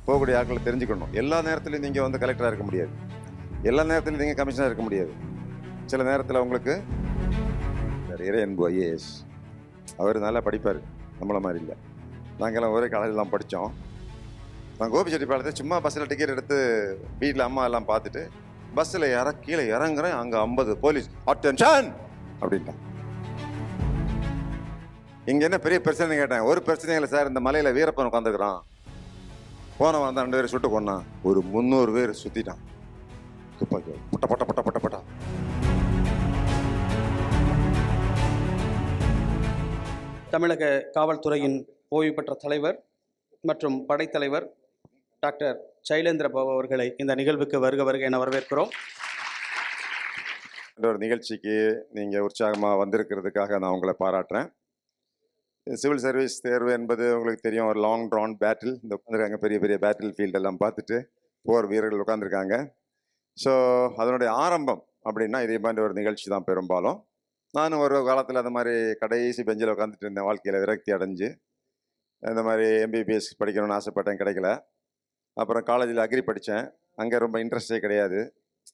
போகக்கூடிய ஆட்களை தெரிஞ்சுக்கணும். எல்லா நேரத்துலையும் நீங்கள் வந்து கலெக்டராக இருக்க முடியாது, எல்லா நேரத்துலையும் நீங்கள் கமிஷனராக இருக்க முடியாது. சில நேரத்தில் உங்களுக்கு இறையன்பு ஐஏஎஸ், அவர் நல்லா படிப்பார், நம்மள மாதிரி இல்லை. நாங்கள்லாம் ஒரே காலேஜில் தான் படித்தோம். நான் கோபிச்செட்டிப்பாளையத்தை சும்மா பஸ்ஸில் டிக்கெட் எடுத்து வீட்டில் அம்மா எல்லாம் பார்த்துட்டு பஸ்ஸில் கீழே இறங்குறேன். அங்கே 50 போலீஸ் அட்டென்ஷன் அப்படின்ட்டான். இங்கே என்ன பெரிய பிரச்சனை கேட்டேன். ஒரு பிரச்சனையும் இல்லை சார், இந்த மலையில் வீரப்பன் உட்காந்துருக்குறான், போன வந்தான் 2 பேர் சுட்டு கொண்டான், ஒரு 300 பேர் சுற்றிட்டான் துப்பாக்கி புட்ட பட்ட பட்ட பட்ட பட்டா. தமிழக காவல்துறையின் ஓய்வு பெற்ற தலைவர் மற்றும் படைத்தலைவர் டாக்டர் சைலேந்திர பாபு அவர்களை இந்த நிகழ்வுக்கு வருக என வரவேற்கிறோம். ஒரு நிகழ்ச்சிக்கு நீங்கள் உற்சாகமாக வந்திருக்கிறதுக்காக நான் உங்களை பாராட்டுறேன். சிவில் சர்வீஸ் தேர்வு என்பது உங்களுக்கு தெரியும், ஒரு லாங் ட்ரான் பேட்டில். இந்த உட்காந்துருக்காங்க பெரிய பெரிய பேட்டில் ஃபீல்டெல்லாம் பார்த்துட்டு போர் வீரர்கள் உட்காந்துருக்காங்க. ஸோ அதனுடைய ஆரம்பம் அப்படின்னா இதே மாதிரி ஒரு நிகழ்ச்சி தான் பெரும்பாலும். நானும் ஒரு காலத்தில் அந்த மாதிரி கடைசி பெஞ்சில் உட்காந்துட்டு இருந்தேன், வாழ்க்கையில் விரக்தி அடைஞ்சு. இந்த மாதிரி எம்பிபிஎஸ் படிக்கணும்னு ஆசைப்பட்டேன், கிடைக்கல. அப்புறம் காலேஜில் அக்ரி படித்தேன், அங்கே ரொம்ப இன்ட்ரெஸ்டே கிடையாது.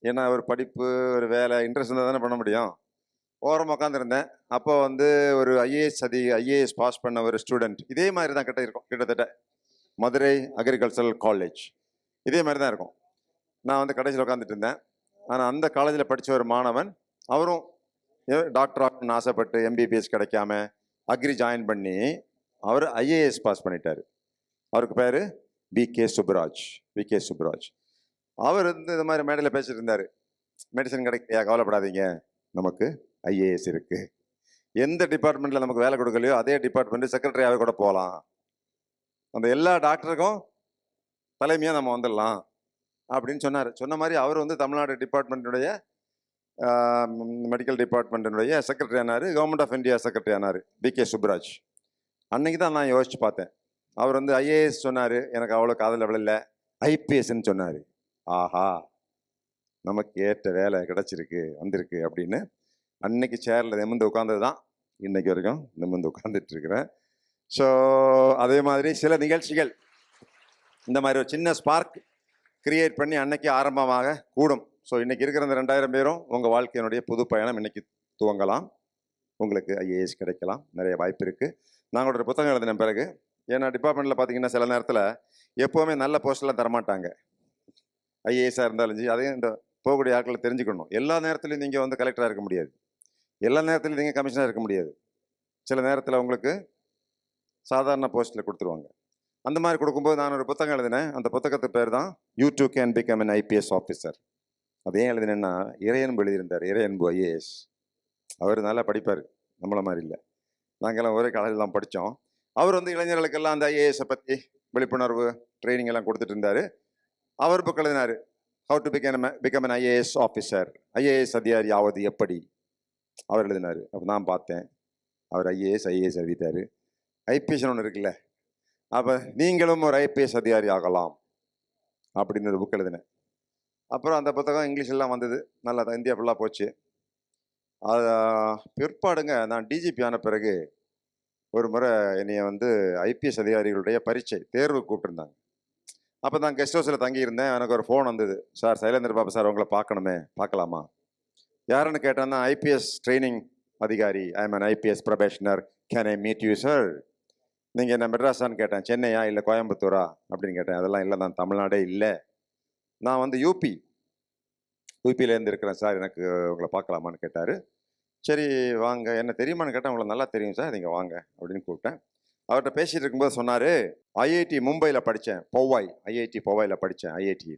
ஏன்னா ஒரு படிப்பு ஒரு வேலை இன்ட்ரெஸ்ட் இருந்தால் தானே பண்ண முடியும். ஓரமாக உட்காந்துருந்தேன். அப்போ வந்து ஒரு ஐஏஎஸ் பாஸ் பண்ண ஒரு ஸ்டூடெண்ட் இதே மாதிரி தான் கிட்டத்தட்ட மதுரை அக்ரிகல்ச்சரல் காலேஜ் இதே மாதிரி தான் இருக்கும். நான் வந்து கடைசியில் உட்காந்துட்டு இருந்தேன். ஆனால் அந்த காலேஜில் படித்த ஒரு மாணவன், அவரும் டாக்டர் ஆகணும்னு ஆசைப்பட்டு எம்பிபிஎஸ் கிடைக்காம அக்ரி ஜாயின் பண்ணி அவர் ஐஏஎஸ் பாஸ் பண்ணிட்டார். அவருக்கு பேர் விகே சுப்ராஜ். அவர் வந்து இந்த மாதிரி மேடையில் பேசிட்டு இருந்தார், மெடிசன் கிடைக்கலையா, கவலைப்படாதீங்க, நமக்கு ஐஏஎஸ் இருக்கு. எந்த டிபார்ட்மெண்ட்டில் நமக்கு வேலை கொடுக்கலையோ அதே டிபார்ட்மெண்ட் செக்ரட்டரியாகவே கூட போகலாம், அந்த எல்லா டாக்டருக்கும் தலைமையாக நம்ம வந்துடலாம் அப்படின்னு சொன்னார். சொன்ன மாதிரி அவர் வந்து தமிழ்நாடு டிபார்ட்மெண்ட்டுடைய மெடிக்கல் டிபார்ட்மெண்ட்டினுடைய செக்ரட்டரி ஆனார், கவர்மெண்ட் ஆஃப் இந்தியா செக்ரட்டரி ஆனார் விகே சுப்ராஜ். அன்னைக்கு தான் நான் யோசிச்சு பார்த்தேன். அவர் வந்து ஐஏஎஸ் சொன்னார், எனக்கு அவ்வளோ காதல் விழல. ஐபிஎஸ்ன்னு சொன்னார். ஆஹா, நமக்கு ஏற்ற வேலை கிடச்சிருக்கு, வந்திருக்கு அப்படின்னு அன்னைக்கு சேரில் நிமிர்ந்து உட்காந்தது தான் இன்னைக்கு வரைக்கும் நிமிர்ந்து உட்காந்துட்டு இருக்கிறேன். ஸோ அதே மாதிரி சில நிகழ்ச்சிகள் இந்த மாதிரி ஒரு சின்ன ஸ்பார்க் கிரியேட் பண்ணி அன்னைக்கு ஆரம்பமாக கூடும். ஸோ இன்னைக்கு இருக்கிற இந்த 2000 பேரும் உங்கள் வாழ்க்கையினுடைய புது பயணம் இன்னைக்கு துவங்கலாம். உங்களுக்கு ஐஏஎஸ் கிடைக்கலாம், நிறைய வாய்ப்பு இருக்குது. நாங்கள் ஒரு புத்தகம் எழுதின பிறகு, ஏன்னா டிபார்ட்மெண்ட்டில் பார்த்தீங்கன்னா சில நேரத்தில் எப்போவுமே நல்ல போஸ்டெலாம் தரமாட்டாங்க. ஐஏஎஸ்ஸாக இருந்தாலும் சரி, அதையும் இந்த போகக்கூடிய ஆட்களை தெரிஞ்சுக்கணும். எல்லா நேரத்துலையும் நீங்கள் வந்து கலெக்டராக இருக்க முடியாது, எல்லா நேரத்துலையும் நீங்கள் கமிஷனராக இருக்க முடியாது. சில நேரத்தில் உங்களுக்கு சாதாரண போஸ்ட்டில் கொடுத்துருவாங்க. அந்த மாதிரி கொடுக்கும்போது நான் ஒரு புத்தகம் எழுதினேன். அந்த புத்தகத்து பேர் தான் you too can become an IPS officer. அது ஏன் எழுதினேன்னா, இறையன்பு எழுதியிருந்தார், இறையன்பு ஐஏஎஸ். அவர் நல்லா படிப்பார், நம்மள மாதிரி இல்லை. நாங்கள்லாம் ஒரே காலேஜில் தான் படித்தோம். அவர் வந்து இளைஞர்களுக்கெல்லாம் அந்த ஐஏஎஸை பற்றி விழிப்புணர்வு ட்ரைனிங் எல்லாம் கொடுத்துட்டு இருந்தார். அவர் புக் எழுதினார், how to become an IAS officer, IAS அதிகாரி ஆவது எப்படி, அவர் எழுதினார். அப்போ நான் பார்த்தேன், அவர் ஐஏஎஸ் எழுதிட்டார். ஐபிஎஸ் ஒன்று இருக்குல்ல, அப்போ நீங்களும் ஒரு ஐபிஎஸ் அதிகாரி ஆகலாம் அப்படின்னு ஒரு புக் எழுதினேன். அப்புறம் அந்த புத்தகம் இங்கிலீஷெல்லாம் வந்தது, நல்லா இந்தியா ஃபுல்லாக போச்சு. அது பிற்பாடுங்க நான் டிஜிபி ஆன பிறகு ஒரு முறை என்னைய வந்து ஐபிஎஸ் அதிகாரிகளுடைய பரீட்சை தேர்வு கூப்பிட்டுருந்தாங்க. அப்போ நான் கெஸ்ட் ஹவுஸில் தங்கியிருந்தேன். எனக்கு ஒரு ஃபோன் வந்தது, சார் சைலேந்திர பாபு சார் உங்களை பார்க்கணுமே, பார்க்கலாமா? யாருன்னு கேட்டேன்னா, ஐபிஎஸ் ட்ரைனிங் அதிகாரி, I am an IPS probationer, can I meet you sir? நீங்கள் என்ன மெட்ராஸான்னு கேட்டேன், சென்னையா இல்லை கோயம்புத்தூரா அப்படின்னு கேட்டேன். அதெல்லாம் இல்லை, நான் தமிழ்நாடே இல்லை, நான் வந்து யூபியிலேருந்து இருக்கிறேன் சார், எனக்கு உங்களை பார்க்கலாமான்னு கேட்டார். சரி வாங்க, என்ன தெரியுமான்னு கேட்டேன். உங்களை நல்லா தெரியும் சார், நீங்கள் வாங்க அப்படின்னு கூப்பிட்டேன். அவர்கிட்ட பேசிகிட்டு இருக்கும்போது சொன்னார், ஐஐடி மும்பையில் படித்தேன், ஐஐடி போவாயில் படித்தேன், ஐஐடி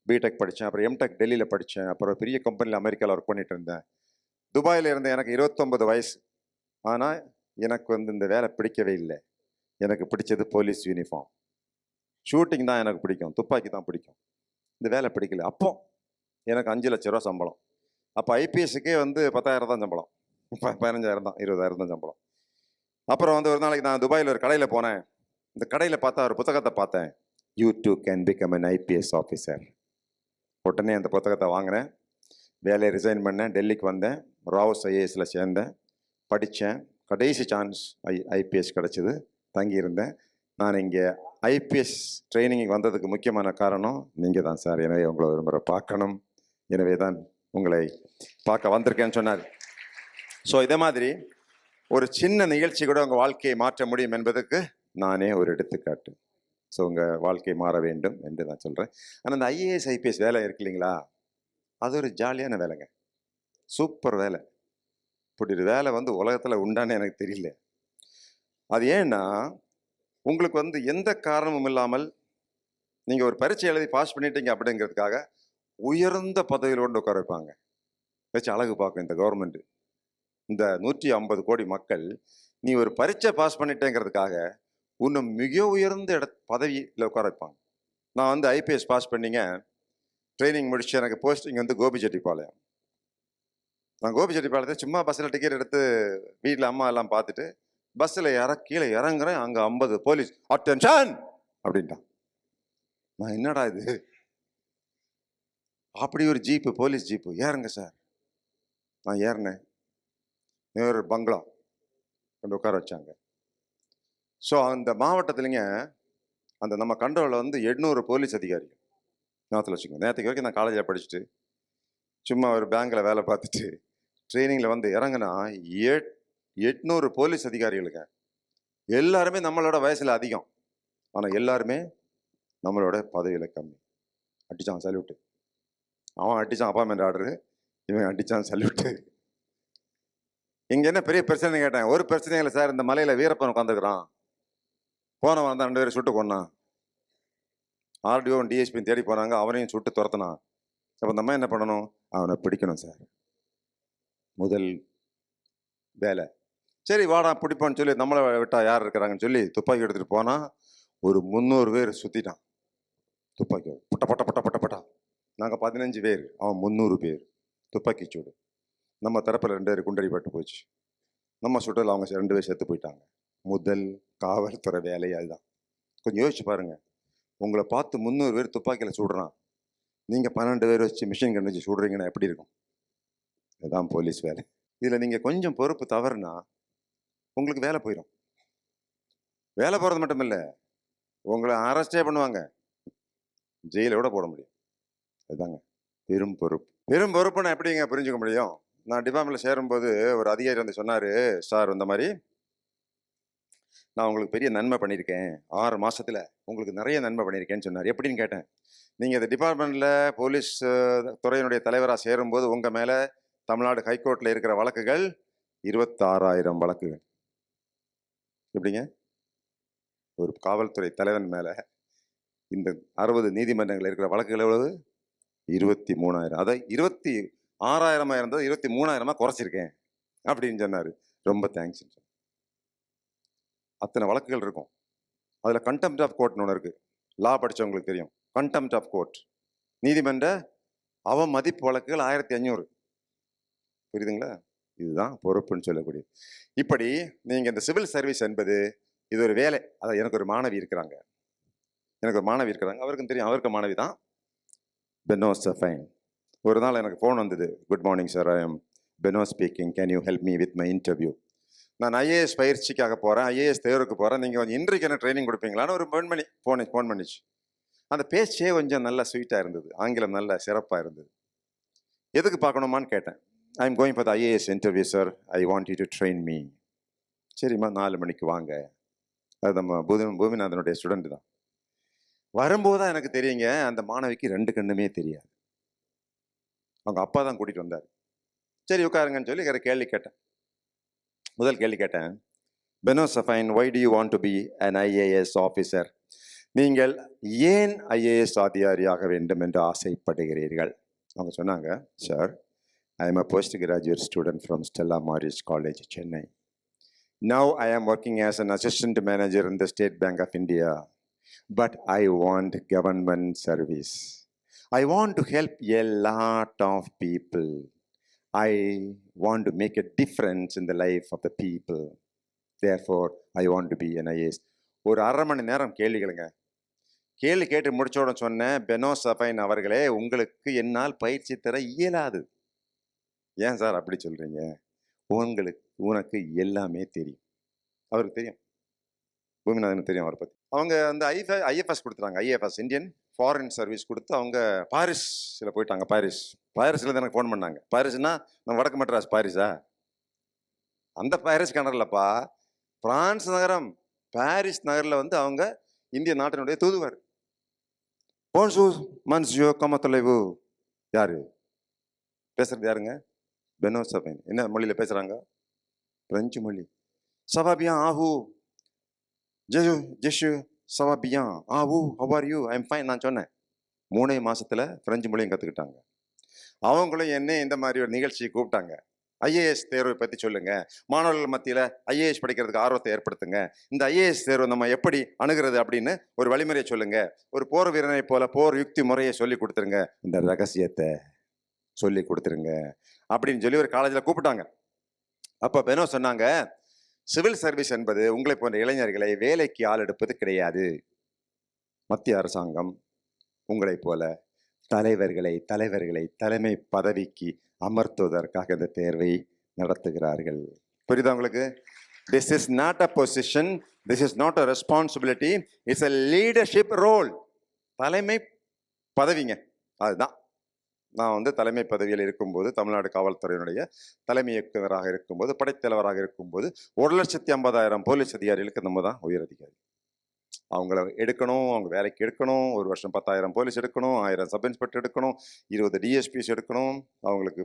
பிடெக் படித்தேன், அப்புறம் எம்டெக் டெல்லியில் படித்தேன், அப்புறம் பெரிய கம்பெனியில் அமெரிக்காவில் ஒர்க் பண்ணிட்டு இருந்தேன், துபாயில் இருந்தேன். எனக்கு 29 வயசு. ஆனால் எனக்கு வந்து இந்த வேலை பிடிக்கவே இல்லை. எனக்கு பிடிச்சது போலீஸ் யூனிஃபார்ம், ஷூட்டிங் தான் எனக்கு பிடிக்கும், துப்பாக்கி தான் பிடிக்கும், இந்த வேலை பிடிக்கல. அப்போ எனக்கு 5 லட்ச ரூபா சம்பளம். அப்போ ஐபிஎஸ்ஸுக்கே வந்து 10,000 தான் சம்பளம், 15,000 தான், 20,000 தான் சம்பளம். அப்புறம் வந்து ஒரு நாளைக்கு நான் துபாயில் ஒரு கடையில் போனேன். இந்த கடையில் பார்த்தா ஒரு புத்தகத்தை பார்த்தேன், you too can become an IPS officer. உடனே அந்த புத்தகத்தை வாங்கினேன், வேலையை ரிசைன் பண்ணேன், டெல்லிக்கு வந்தேன், ராவ்ஸ் ஐஏஎஸில் சேர்ந்தேன், படித்தேன். கடைசி சான்ஸ் ஐபிஎஸ் கிடச்சிது, தங்கியிருந்தேன். நான் இங்கே ஐபிஎஸ் ட்ரைனிங் வந்ததுக்கு முக்கியமான காரணம் நீங்கள் தான் சார். எனவே உங்களை ஒரு முறை பார்க்கணும், எனவே தான் உங்களை பார்க்க வந்திருக்கேன்னு சொன்னார். ஸோ இதே மாதிரி ஒரு சின்ன நிகழ்ச்சி கூட உங்கள் வாழ்க்கையை மாற்ற முடியும் என்பதற்கு நானே ஒரு எடுத்துக்காட்டு. ஸோ உங்கள் வாழ்க்கை மாற வேண்டும் என்று நான் சொல்கிறேன். ஆனால் அந்த ஐஏஎஸ் ஐபிஎஸ் வேலை இருக்கு இல்லைங்களா, அது ஒரு ஜாலியான வேலைங்க, சூப்பர் வேலை. இப்படி ஒரு வேலை வந்து உலகத்தில் உண்டானே எனக்கு தெரியல. அது ஏன்னா உங்களுக்கு எந்த காரணமும் இல்லாமல் நீங்கள் ஒரு பரீட்சை எழுதி பாஸ் பண்ணிட்டீங்க அப்படிங்கிறதுக்காக உயர்ந்த பதவியில் கொண்டு உட்கார வைப்பாங்க, வச்சு அழகு பார்க்கும் இந்த கவர்மெண்ட். இந்த 150 கோடி மக்கள் நீ ஒரு பரீட்சை பாஸ் பண்ணிட்டேங்கிறதுக்காக உன்னை மிக உயர்ந்த பதவியில் உட்கார வைப்பாங்க. நான் ஐபிஎஸ் பாஸ் பண்ணிங்க, ட்ரைனிங் முடிச்சு எனக்கு போஸ்டிங் கோபிச்செட்டிப்பாளையம். நான் கோபிச்செட்டிப்பாளையத்தை சும்மா பஸ்ஸில் டிக்கெட் எடுத்து வீட்டில் அம்மா எல்லாம் பார்த்துட்டு பஸ்ஸில் கீழே இறங்குறேன். அங்கே 50 போலீஸ் அட்டென்ஷன் அப்படின்ட்டான். நான் என்னடா இது, அப்படி ஒரு ஜீப்பு, போலீஸ் ஜீப்பு, ஏறுங்க சார். நான் ஏறினேன். ஒரு பங்களா கொண்டு உட்கார வச்சாங்க. ஸோ அந்த மாவட்டத்துலேங்க அந்த நம்ம கண்ட்ரோலில் 800 போலீஸ் அதிகாரிகள். ஞாபகத்தில் வச்சுக்கோங்க. நேற்றுக்கு வரைக்கும் நான் காலேஜில் படிச்சுட்டு சும்மா ஒரு பேங்கில் வேலை பார்த்துட்டு ட்ரைனிங்கில் இறங்கினா 800 போலீஸ் அதிகாரிகளுங்க. எல்லாருமே நம்மளோட வயசில் அதிகம், ஆனால் எல்லாருமே நம்மளோட பதவியில் கம்மி. அடித்தான் சல்யூட்டு. அவன் அடித்தான் அப்பாயின்மெண்ட் ஆர்டரு, இவன் அடித்தான் சல்யூட்டு. இங்கே என்ன பெரிய பிரச்சனை கேட்டேன். ஒரு பிரச்சனை இல்லை சார், இந்த மலையில் வீரப்பன் உட்காந்துருக்கிறான், போனவன் தான் 2 பேரும் சுட்டு கொண்டான். ஆர்டிஓ டிஎஸ்பியும் தேடி போனாங்க, அவனையும் சுட்டு துரத்தினான். அப்போ நம்ம என்ன பண்ணணும், அவனை பிடிக்கணும் சார், முதல் வேலை. சரி வாடா பிடிப்போன்னு சொல்லி நம்மளை விட்டா யார் இருக்கிறாங்கன்னு சொல்லி துப்பாக்கி எடுத்துகிட்டு போனால் ஒரு 300 பேர் சுற்றிட்டான் துப்பாக்கி. பட்ட பட்ட பட்ட பட்ட பட்டா. நாங்கள் 15 பேர், அவன் 300 பேர். துப்பாக்கி சூடு. நம்ம தரப்பில் 2 பேர் குண்டடிப்பட்டு போச்சு. நம்ம சுட்டில் அவங்க 2 பேர் செத்து போயிட்டாங்க. முதல் காவல்துறை வேலையே அதுதான். கொஞ்சம் யோசிச்சு பாருங்க, உங்களை பார்த்து 300 பேர் துப்பாக்கியில் சுடுறான், நீங்கள் 12 பேர் வச்சு மிஷின் கன் வச்சு சுடுறீங்கன்னா எப்படி இருக்கும்? இதுதான் போலீஸ் வேலை. இதில் நீங்கள் கொஞ்சம் பொறுப்பு தவறுனா உங்களுக்கு வேலை போயிடும். வேலை போகிறது மட்டும் இல்லை, உங்களை அரெஸ்டே பண்ணுவாங்க, ஜெயில கூட போட முடியும். அதுதாங்க பெரும் பொறுப்பு. பெரும் பொறுப்புன்னு எப்படிங்க புரிஞ்சுக்க முடியும்? நான் டிபார்ட்மெண்ட்டில் சேரும்போது ஒரு அதிகாரி சொன்னார், சார் இந்த மாதிரி நான் உங்களுக்கு பெரிய நன்மை பண்ணியிருக்கேன், 6 மாதத்தில் உங்களுக்கு நிறைய நன்மை பண்ணியிருக்கேன்னு சொன்னார். எப்படின்னு கேட்டேன். நீங்கள் இந்த டிபார்ட்மெண்ட்டில் போலீஸ் துறையினுடைய தலைவராக சேரும்போது உங்கள் மேலே தமிழ்நாடு ஹைகோர்ட்டில் இருக்கிற வழக்குகள் 26,000 வழக்குகள். எப்படிங்க ஒரு காவல்துறை தலைவன் மேலே இந்த 60 நீதிமன்றங்கள் இருக்கிற வழக்குகள் எவ்வளவு? 23,000. அதை 26,000 இருந்தது 23,000 குறைச்சிருக்கேன் அப்படின்னு சொன்னார். ரொம்ப தேங்க்ஸ். அத்தனை வழக்குகள் இருக்கும். அதில் கண்டெம்ட் ஆஃப் கோர்ட்னு ஒன்று இருக்குது. லா படித்தவங்களுக்கு தெரியும். கண்டெம்ட் ஆஃப் கோர்ட், நீதிமன்ற அவமதிப்பு வழக்குகள் 1,500. புரியுதுங்களா? இதுதான் பொறுப்புன்னு சொல்லக்கூடிய. இப்படி நீங்கள் இந்த சிவில் சர்வீஸ் என்பது இது ஒரு வேலை. அதை எனக்கு ஒரு மாணவி இருக்கிறாங்க, அவருக்கும் தெரியும், அவருக்கு மாணவி தான் பெனோ சஃபைன். ஒரு நாள் எனக்கு ஃபோன் வந்தது, good morning sir, I am Beno speaking, can you help me with my interview. நான் ஐஏஎஸ் பயிற்சிக்காக போகிறேன், ஐஏஎஸ் தேர்வுக்கு போகிறேன், நீங்கள் கொஞ்சம் இன்றைக்கு என்ன ட்ரைனிங் கொடுப்பீங்களான்னு ஒரு பெண்மணி ஃபோன் பண்ணிச்சு. அந்த பேச்சே கொஞ்சம் நல்லா ஸ்வீட்டாக இருந்தது, ஆங்கிலம் நல்ல சிறப்பாக இருந்தது. எதுக்கு பார்க்கணுமான்னு கேட்டேன். I am going for the IAS interview sir, I want you to train me. சரிம்மா 4 மணிக்கு வாங்க. அது நம்ம பூமிநாதனுடைய ஸ்டூடெண்ட் தான். வரும்போது தான் எனக்கு தெரியுங்க, அந்த மாணவிக்கு 2 கண்ணுமே தெரியாது. அவங்க அப்பா தான் கூட்டிகிட்டு வந்தார். சரி உட்காருங்கன்னு சொல்லி கேள்வி கேட்டேன். முதல் கேள்வி கேட்டேன், Beno சஃபைன், why do you want to be an IAS officer? நீங்கள் ஏன் ஐஏஎஸ் அதிகாரியாக வேண்டும் என்று ஆசைப்படுகிறீர்கள்? அவங்க சொன்னாங்க, sir, I am a postgraduate student from Stella Maris College, Chennai. Now I am working as an assistant manager in the State Bank of India. But I want government service. I want to help a lot of people. I want to make a difference in the life of the people. Therefore, I want to be an IAS. ஒரு 1/2 மணி நேரம் கேள்விகளுங்க. கேள்வி கேட்டு முடிச்சோட சொன்னேன், பெனோ சஃபைன் அவர்களே, உங்களுக்கு என்னால் பயிற்சி தர இயலாது. ஏன் சார் அப்படி சொல்றீங்க? உனக்கு எல்லாமே தெரியும். அவருக்கு தெரியும், பூமிநாதனுக்கு தெரியும் அவரை பற்றி. அவங்க வந்து ஐஎஃப்எஸ் கொடுத்துட்டாங்க. ஐஎஃப்எஸ் இந்தியன் ஃபாரின் சர்வீஸ் கொடுத்து அவங்க பாரிஸில் போயிட்டாங்க. பாரிஸில் தான் எனக்கு ஃபோன் பண்ணாங்க. பாரிஸ்னா நம்ம வடக்கு மெட்ராஸ் பாரிஸா? அந்த பாரிஸ் கிணறுலப்பா, பிரான்ஸ் நகரம் பாரிஸ் நகரில் வந்து அவங்க இந்திய நாட்டினுடைய தூதுவர். போன்சூர் மன்சியோ கமத்தலைவு. யாரு பேசுறது? யாருங்க? பெனோ சபைன். என்ன மொழியில் பேசுகிறாங்க? பிரெஞ்சு மொழி. சவாபியா ஆஹூ ஜெஷு ஜெஷு சவாபியா ஆஹூ how are you I am fine நான் சொன்னேன். 3 மாசத்துல பிரெஞ்சு மொழியும் கற்றுக்கிட்டாங்க. அவங்களும் என்ன இந்த மாதிரி ஒரு நிகழ்ச்சியை கூப்பிட்டாங்க. ஐஏஎஸ் தேர்வை பற்றி சொல்லுங்க, மாணவர்கள் மத்தியில் ஐஏஎஸ் படிக்கிறதுக்கு ஆர்வத்தை ஏற்படுத்துங்க, இந்த ஐஏஎஸ் தேர்வை நம்ம எப்படி அணுகிறது அப்படின்னு ஒரு வழிமுறையை சொல்லுங்க, ஒரு போர் வீரனை போல போர் யுக்தி முறையை சொல்லி கொடுத்துருங்க, இந்த ரகசியத்தை சொல்லி கொடுத்துருங்க அப்படின்னு சொல்லி ஒரு காலேஜில் கூப்பிட்டாங்க. அப்போ பெனோ சொன்னாங்க, சிவில் சர்வீஸ் என்பது உங்களை போன்ற இளைஞர்களை வேலைக்கு ஆள் எடுப்பது கிடையாது. மத்திய அரசாங்கம் உங்களை போல தலைவர்களை தலைமை பதவிக்கு அமர்த்துவதற்காக இந்த தேர்வை நடத்துகிறார்கள். புரியுதா உங்களுக்கு? This is not a position, this is not a responsibility, it's a leadership role. தலைமை பதவிங்க, அதுதான். நான் வந்து தலைமை பதவியில் இருக்கும்போது, தமிழ்நாடு காவல்துறையினுடைய தலைமை இயக்குநராக இருக்கும்போது, படைத்தலைவராக இருக்கும்போது 1,50,000 போலீஸ் அதிகாரிகளுக்கு நம்ம தான் உயர் அதிகாரி. அவங்கள எடுக்கணும், அவங்க வேலைக்கு எடுக்கணும், ஒரு வருஷம் 10,000 போலீஸ் எடுக்கணும், 1000 சப் இன்ஸ்பெக்டர் எடுக்கணும், 20 டிஎஸ்பிஸ் எடுக்கணும், அவங்களுக்கு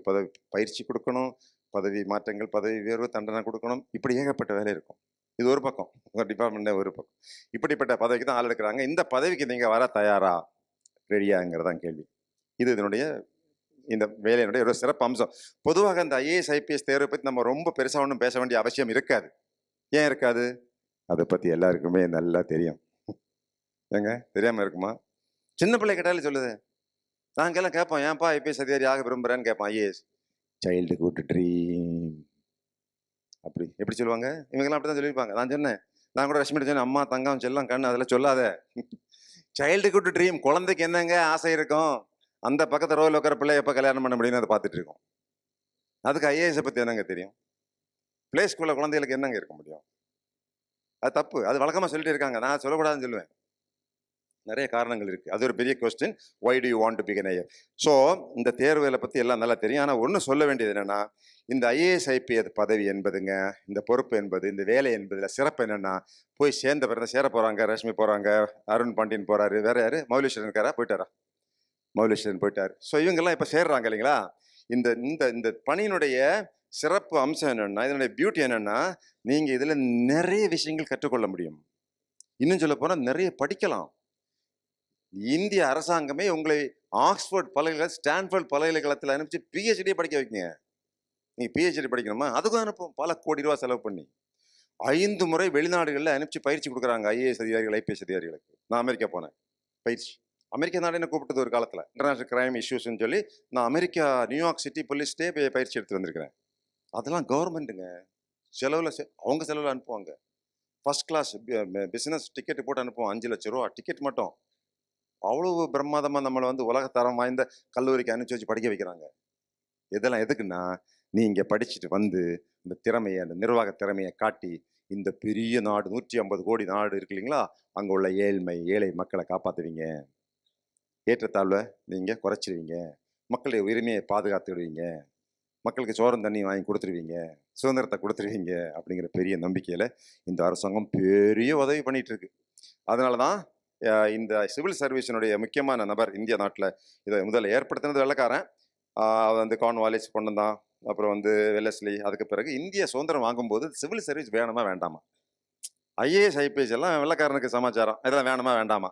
பயிற்சி கொடுக்கணும், பதவி மாற்றங்கள், பதவி உயர்வு, தண்டனை கொடுக்கணும், இப்படி ஏகப்பட்ட வேலை இருக்கும். இது ஒரு பக்கம், உங்கள் டிபார்ட்மெண்ட்டே ஒரு பக்கம். இப்படிப்பட்ட பதவிக்கு தான் ஆள் எடுக்கிறாங்க. இந்த பதவிக்கு நீங்கள் வர தயாரா, ரெடியாங்கிறதான் கேள்வி. இது இதனுடைய இந்த வேலையினுடைய ஒரு சிறப்பு அம்சம். பொதுவாக இந்த ஐஏஎஸ் ஐபிஎஸ் தேர்வை பற்றி நம்ம ரொம்ப பெருசாக ஒன்றும் பேச வேண்டிய அவசியம் இருக்காது. ஏன் இருக்காது? அதை பற்றி எல்லாருக்குமே நல்லா தெரியும். ஏங்க தெரியாமல் இருக்குமா? சின்ன பிள்ளை கேட்டாலே சொல்லுது. நாங்கெல்லாம் கேட்போம், ஏன்ப்பா ஐபிஎஸ் அதிகாரி ஆக விரும்புகிறேன்னு கேட்போம். ஐஏஎஸ் சைல்டுஹுட் ட்ரீம் அப்படி எப்படி சொல்லுவாங்க? இவங்கெல்லாம் அப்படி தான் சொல்லியிருப்பாங்க. நான் சொன்னேன், நான் கூட ரஷ்மிட்ட சொன்னேன், அம்மா தங்கம் செல்லம் கண்ணு அதெல்லாம் சொல்லாத. சைல்டுஹுட் ட்ரீம், குழந்தைக்கு என்னங்க ஆசை இருக்கும்? அந்த பக்கத்து ரோவில் உட்கார பிள்ளை எப்போ கல்யாணம் பண்ண முடியும்னு அதை பார்த்துட்டு இருக்கோம். அதுக்கு ஐஏஎஸை பற்றி என்னங்க தெரியும்? பிளே ஸ்கூலில் குழந்தைகளுக்கு என்னங்க இருக்க முடியும்? அது தப்பு. அது வழக்கமாக சொல்லிட்டு இருக்காங்க. நான் சொல்லக்கூடாதுன்னு சொல்லுவேன். நிறைய காரணங்கள் இருக்குது. அது ஒரு பெரிய question. Why do you want to become IAS? So இந்த தேர்வுகளை பற்றி எல்லாம் நல்லா தெரியும். ஆனால் ஒன்று சொல்ல வேண்டியது என்னென்னா, இந்த ஐஏஎஸ் ஐபிஎஸ் பதவி என்பதுங்க, இந்த பொறுப்பு என்பது, இந்த வேலை என்பதில் சிறப்பு என்னென்னா, போய் சேர்ந்த பிறகு சேர போகிறாங்க. ரஷ்மி போகிறாங்க, அருண் பாண்டியன் போகிறாரு, வேற யார், மௌலீஸ்வரன் இருக்காரா, போயிட்டாரா? மௌலீஸ்வரன் போயிட்டார். ஸோ இவங்கெல்லாம் இப்போ சேர்றாங்க இல்லைங்களா? இந்த இந்த இந்த பணியினுடைய சிறப்பு அம்சம் என்னென்னா, இதனுடைய பியூட்டி என்னென்னா, நீங்கள் இதில் நிறைய விஷயங்கள் கற்றுக்கொள்ள முடியும். இன்னும் சொல்ல போனால் நிறைய படிக்கலாம். இந்திய அரசாங்கமே உங்களை ஆக்ஸ்போர்ட் பல்கலைக்கழகம், ஸ்டான்ஃபோர்ட் பல்கலைக்கழகத்தில் அனுப்பிச்சு பிஹெச்டியே படிக்க வைக்கீங்க. நீங்கள் பிஹெச்டி படிக்கணுமா? அதுக்கும் அனுப்பும் பல கோடி ரூபா செலவு பண்ணி. 5 முறை வெளிநாடுகளில் அனுப்பிச்சு பயிற்சி கொடுக்குறாங்க ஐஏஎஸ் அதிகாரிகள், ஐபிஎஸ் அதிகாரிகளுக்கு. நான் அமெரிக்கா போனேன் பயிற்சி. அமெரிக்கா நாடு என்ன கூப்பிட்டது ஒரு காலத்தில், இன்டர்நேஷனல் கிரைம் இஷ்யூஸ்ன்னு சொல்லி நான் அமெரிக்கா நியூயார்க் சிட்டி போலீஸ்டே போய் பயிற்சி எடுத்து வந்திருக்கிறேன். அதெல்லாம் கவர்மெண்ட்டுங்க செலவில் அவங்க செலவில் அனுப்புவாங்க. ஃபர்ஸ்ட் கிளாஸ் பிஸ்னஸ் டிக்கெட்டு போட்டு அனுப்புவோம். 5 லட்ச ரூபா டிக்கெட் மட்டும். அவ்வளவு பிரமாதமாக நம்மளை வந்து உலகத்தரம் வாய்ந்த கல்லூரிக்கு அனுப்பிச்சு வச்சு படிக்க வைக்கிறாங்க. இதெல்லாம் எதுக்குன்னா, நீ இங்கே படிச்சுட்டு வந்து இந்த திறமையை, அந்த நிர்வாக திறமையை காட்டி இந்த பெரிய நாடு, 150 கோடி நாடு இருக்கு இல்லைங்களா, அங்கே உள்ள ஏழை மக்களை காப்பாற்றுவீங்க, ஏற்றத்தாழ்வை நீங்கள் குறைச்சிடுவீங்க, மக்களுடைய உரிமையை பாதுகாத்துடுவீங்க, மக்களுக்கு சோறும் தண்ணி வாங்கி கொடுத்துருவீங்க, சுதந்திரத்தை கொடுத்துருவீங்க அப்படிங்கிற பெரிய நம்பிக்கையில் இந்த அரசாங்கம் பெரிய உதவி பண்ணிட்டு இருக்கு. அதனால தான் இந்த சிவில் சர்வீஸினுடைய முக்கியமான நபர் இந்திய நாட்டில் இதை முதல்ல ஏற்படுத்தினது வெள்ளைக்காரன். வந்து கார்ன்வாலிஸ் கொண்டு தான், அப்புறம் வந்து வெல்லஸ்லி. அதுக்கு பிறகு இந்திய சுதந்திரம் வாங்கும்போது சிவில் சர்வீஸ் வேணுமா வேண்டாமா, ஐஏஎஸ் ஐபிஎஸ் எல்லாம் வெள்ளைக்காரனுக்கு சமாச்சாரம், இதெல்லாம் வேணுமா வேண்டாமா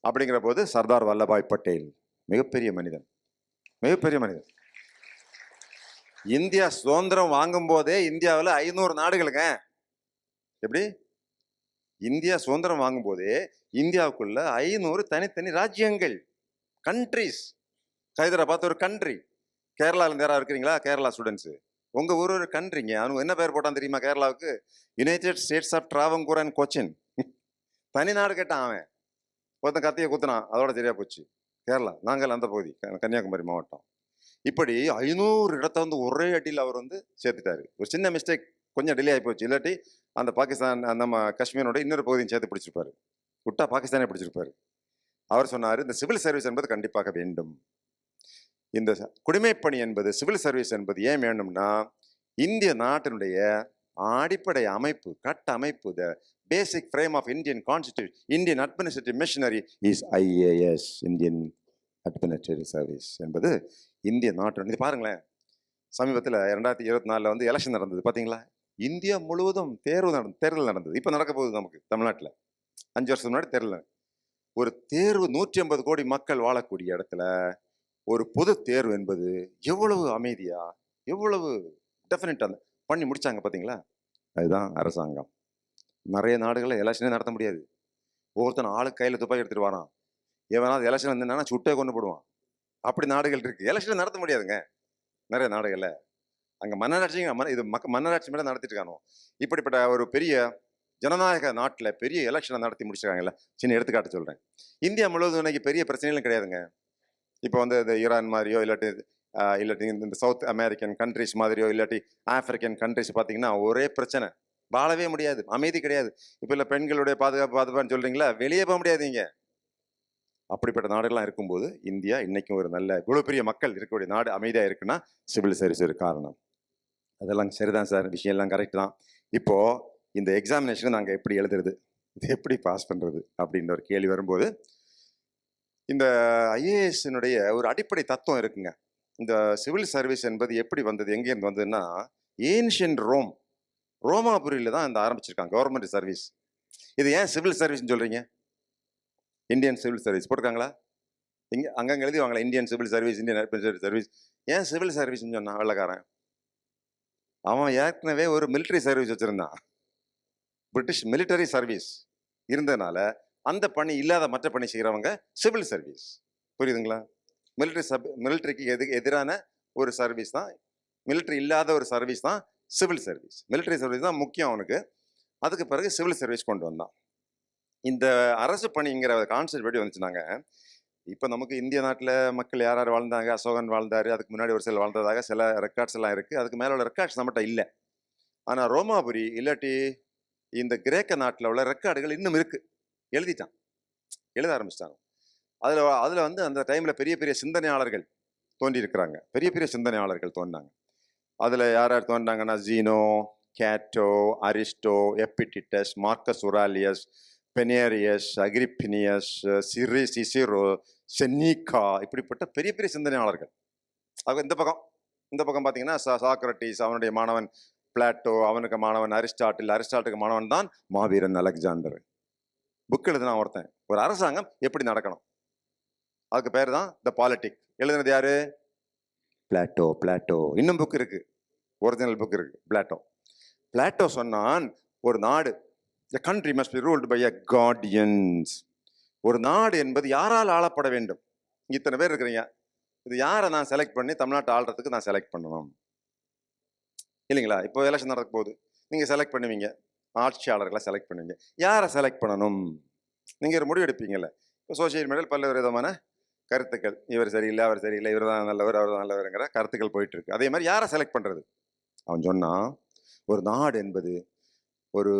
அப்படிங்கிற போது சர்தார் வல்லபாய் பட்டேல் மிகப்பெரிய மனிதன். இந்தியா சுதந்திரம் வாங்கும் போதே இந்தியாவில் 500 நாடுகளுங்க. எப்படி? இந்தியா சுதந்திரம் வாங்கும் போதே இந்தியாவுக்குள்ள 500 தனித்தனி ராஜ்யங்கள், கண்ட்ரிஸ். ஹைதராபாத் ஒரு கண்ட்ரி. கேரளாவில் யாராவது இருக்கிறீங்களா? கேரளா ஸ்டூடெண்ட்ஸு, உங்கள் ஊர் ஒரு கண்ட்ரிங்க. அவனுக்கு என்ன பேர் போட்டான் தெரியுமா? கேரளாவுக்கு United States of Travancore and Cochin. தனி நாடு கேட்டான் அவன். ஒருத்தன் கத்தியை குத்துனான், அதோட சரியா போச்சு. கேரளா, நாங்கள் அந்த பகுதி, கன்னியாகுமரி மாவட்டம். இப்படி 500 இடத்த வந்து ஒரே அடியில் அவர் வந்து சேர்த்துட்டாரு. ஒரு சின்ன மிஸ்டேக், கொஞ்சம் டிலே ஆகி போச்சு. இல்லாட்டி அந்த பாகிஸ்தான், நம்ம காஷ்மீரோட இன்னொரு பகுதியும் சேர்த்து பிடிச்சிருப்பாரு. விட்டா பாகிஸ்தானே பிடிச்சிருப்பாரு. அவர் சொன்னார், இந்த சிவில் சர்வீஸ் என்பது கண்டிப்பாக வேண்டும். இந்த குடிமைப்பணி என்பது, சிவில் சர்வீஸ் என்பது ஏன் வேணும்னா, இந்திய நாட்டினுடைய அடிப்படை அமைப்பு, கட்ட அமைப்பு, the basic frame of Indian constitution, Indian administrative machinery is IAS, Indian administrative service என்பது இந்திய நாட்டு. இது பாருங்களேன், சமீபத்தில் 2024 வந்து எலெக்ஷன் நடந்தது பார்த்தீங்களா? இந்தியா முழுவதும் தேர்தல் நடந்தது. இப்போ நடக்க போகுது நமக்கு தமிழ்நாட்டில். 5 வருஷத்துக்கு முன்னாடி தேர்தல். ஒரு தேர்வு, 150 கோடி மக்கள் வாழக்கூடிய இடத்துல ஒரு பொது தேர்வு என்பது எவ்வளவு அமைதியா, எவ்வளவு டெஃபினட்டா பண்ணி முடிச்சாங்க பார்த்தீங்களா? அதுதான் அரசாங்கம். நிறைய நாடுகளில் எலெக்ஷனே நடத்த முடியாது. ஒவ்வொருத்தன் ஆளுக்கு கையில் துப்பாக்கி எடுத்துட்டு வரான். எவனாவது எலெக்ஷன் வந்தா சுட்டே கொண்டு போடுவான். அப்படி நாடுகள் இருக்கு. எலெக்ஷன் நடத்த முடியாதுங்க நிறைய நாடுகள்ல. அங்க மன்னராட்சி இது மன்னராட்சி மேல நடத்திட்டு இருக்கானோ. இப்படிப்பட்ட ஒரு பெரிய ஜனநாயக நாட்டில் பெரிய எலெக்ஷனை நடத்தி முடிச்சிருக்காங்கல்ல. சின்ன எடுத்துக்காட்டு சொல்றேன். இந்தியா முழுவதும் இன்னைக்கு பெரிய பிரச்சனைகளும் கிடையாதுங்க. இப்போ வந்து இந்த ஈரான் மாதிரியோ இல்லாட்டி இந்த சவுத் அமெரிக்கன் கண்ட்ரிஸ் மாதிரியோ இல்லாட்டி ஆப்பிரிக்கன் கண்ட்ரிஸ் பார்த்தீங்கன்னா ஒரே பிரச்சனை, வாழவே முடியாது, அமைதி கிடையாது. இப்போ இல்லை பெண்களுடைய பாதுகாப்புன்னு சொல்றீங்களா, வெளியே போக முடியாதுங்க. அப்படிப்பட்ட நாடுகள்லாம் இருக்கும்போது இந்தியா இன்னைக்கும் ஒரு நல்ல இவ்வளோ பெரிய மக்கள் இருக்கக்கூடிய நாடு அமைதியாக இருக்குன்னா சிவில் சர்வீஸ் ஒரு காரணம். அதெல்லாம் சரிதான் சார், விஷயம் எல்லாம் கரெக்ட் தான். இப்போ இந்த எக்ஸாமினேஷனை நாங்கள் எப்படி எழுதுறது, இது எப்படி பாஸ் பண்ணுறது அப்படின்ற ஒரு கேள்வி வரும்போது இந்த ஐஏஎஸ்னுடைய ஒரு அடிப்படை தத்துவம் இருக்குங்க. இந்த சிவில் சர்வீஸ் என்பது எப்படி வந்தது, எங்கேருந்து வந்ததுன்னா, ஏன்ஷியன்ட் ரோமாபுரியில் தான் இந்த ஆரம்பிச்சிருக்காங்க கவர்மெண்ட் சர்வீஸ். இது ஏன் சிவில் சர்வீஸ்ன்னு சொல்றீங்க? இந்தியன் சிவில் சர்வீஸ் போட்டிருக்காங்களா? இங்கே அங்கங்கே எழுதிவாங்களா Indian civil service, Indian administrative service. ஏன் சிவில் சர்வீஸ்ன்னு சொன்னான் வெள்ளக்காரன்? அவன் ஏற்கனவே ஒரு மிலிட்டரி சர்வீஸ் வச்சிருந்தான். பிரிட்டிஷ் மிலிட்டரி சர்வீஸ் இருந்ததுனால அந்த பணி இல்லாத மற்ற பணி செய்கிறவங்க சிவில் சர்வீஸ். புரியுதுங்களா? மிலிட்டரிக்கு எதிரான ஒரு சர்வீஸ் தான், மிலிட்டரி இல்லாத ஒரு சர்வீஸ் தான் சிவில் சர்வீஸ். மிலிட்டரி சர்வீஸ் தான் முக்கியம் அவனுக்கு. அதுக்கு பிறகு சிவில் சர்வீஸ் கொண்டு வந்தான். இந்த அரசு பணிங்கிற கான்செப்ட் எப்படி வந்துச்சுனாங்க, இப்போ நமக்கு இந்திய நாட்டில் மக்கள் யார் யார் வாழ்ந்தாங்க, அசோகன் வாழ்ந்தாரு, அதுக்கு முன்னாடி ஒரு சில வாழ்ந்ததாக சில ரெக்கார்ட்ஸ் எல்லாம் இருக்குது. அதுக்கு மேலே உள்ள ரெக்கார்ட்ஸ் நம்மகிட்ட இல்லை. ஆனால் ரோமாபுரி இல்லாட்டி இந்த கிரேக்க நாட்டில் உள்ள ரெக்கார்டுகள் இன்னும் இருக்கு. எழுத ஆரம்பிச்சிட்டாங்க. அதில் வந்து அந்த டைமில் பெரிய பெரிய சிந்தனையாளர்கள் தோன்றி இருக்கிறாங்க. பெரிய பெரிய சிந்தனையாளர்கள் தோன்றாங்க. அதில் யார் யார் தோன்றாங்கன்னா, ஜீனோ, கேட்டோ, அரிஸ்டோ, எப்பிடிட்டஸ், மார்க்கஸ் உராலியஸ், பெனேரியஸ், அக்ரிப்பினியஸ், சிசிரோ, சென்னீகா, இப்படிப்பட்ட பெரிய பெரிய சிந்தனையாளர்கள். அவங்க இந்த பக்கம் பார்த்தீங்கன்னா சாக்ரட்டிஸ், அவனுடைய மாணவன் பிளாட்டோ, அவனுக்கு மாணவன் அரிஸ்டாட்டுக்கு மாணவன் தான் மாவீரன் அலெக்சாண்டர். புக் எழுதுனா ஒருத்தன், ஒரு அரசாங்கம் எப்படி நடக்கணும், அதுக்கு பேர் தான் த பாலிட்டிக். எழுதுனது யாரு? பிளாட்டோ. இன்னும் புக் இருக்கு, ஒரிஜினல் புக் இருக்கு. பிளாட்டோ சொன்னான், ஒரு நாடு, the country must be ruled by a guardians. ஒரு நாடு என்பது யாரால் ஆளப்பட வேண்டும்? இத்தனை பேர் இருக்கிறீங்க, இது யாரை நான் செலக்ட் பண்ணி தமிழ்நாட்டை ஆள்றதுக்கு நான் செலக்ட் பண்ணணும் இல்லைங்களா? இப்போ எலெக்ஷன் நடக்க போகுது, நீங்கள் செலக்ட் பண்ணுவீங்க, ஆட்சியாளர்களை செலக்ட் பண்ணுவீங்க. யாரை செலக்ட் பண்ணணும் நீங்கள் ஒரு முடிவு எடுப்பீங்கல்ல. இப்போ சோசியல் மீடியாவில் பல்வேறு விதமான கருத்துக்கள், இவர் சரியில்லை, அவர் சரியில்லை, இவர் தான் நல்லவர், அவர் தான் நல்லவருங்கிற கருத்துக்கள் போயிட்டு இருக்கு. அதே மாதிரி யாரை செலக்ட் பண்ணுறது? அவன் சொன்னான், ஒரு நாடு என்பது ஒரு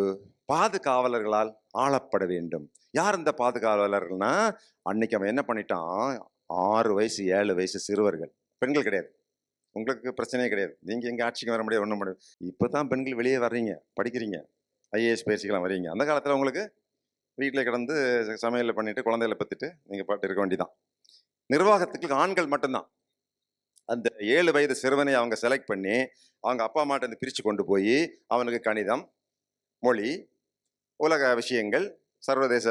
பாதுகாவலர்களால் ஆளப்பட வேண்டும். யார் இந்த பாதுகாவலர்கள்னா, அன்னைக்கு அவன் என்ன பண்ணிட்டான், 6 வயசு 7 வயசு சிறுவர்கள், பெண்கள் கிடையாது. உங்களுக்கு பிரச்சனையே கிடையாது, நீங்கள் எங்கள் ஆட்சிக்கு வர முடியாது, ஒன்றும் முடியாது. இப்போ தான் பெண்கள் வெளியே வர்றீங்க, படிக்கிறீங்க, ஐஏஎஸ் பயிற்சிக்கெல்லாம் வரீங்க. அந்த காலத்தில் உங்களுக்கு வீட்டில் கிடந்து சமையல் பண்ணிட்டு குழந்தைகளை பற்றிட்டு நீங்கள் பாட்டு இருக்க வேண்டிதான். நிர்வாகத்துக்கு ஆண்கள் மட்டும்தான். அந்த 7 வயது சிறுவனை அவங்க செலக்ட் பண்ணி அவங்க அப்பா அம்மாட்ட இருந்து பிரித்து கொண்டு போய் அவனுக்கு கணிதம், மொழி, உலக விஷயங்கள், சர்வதேச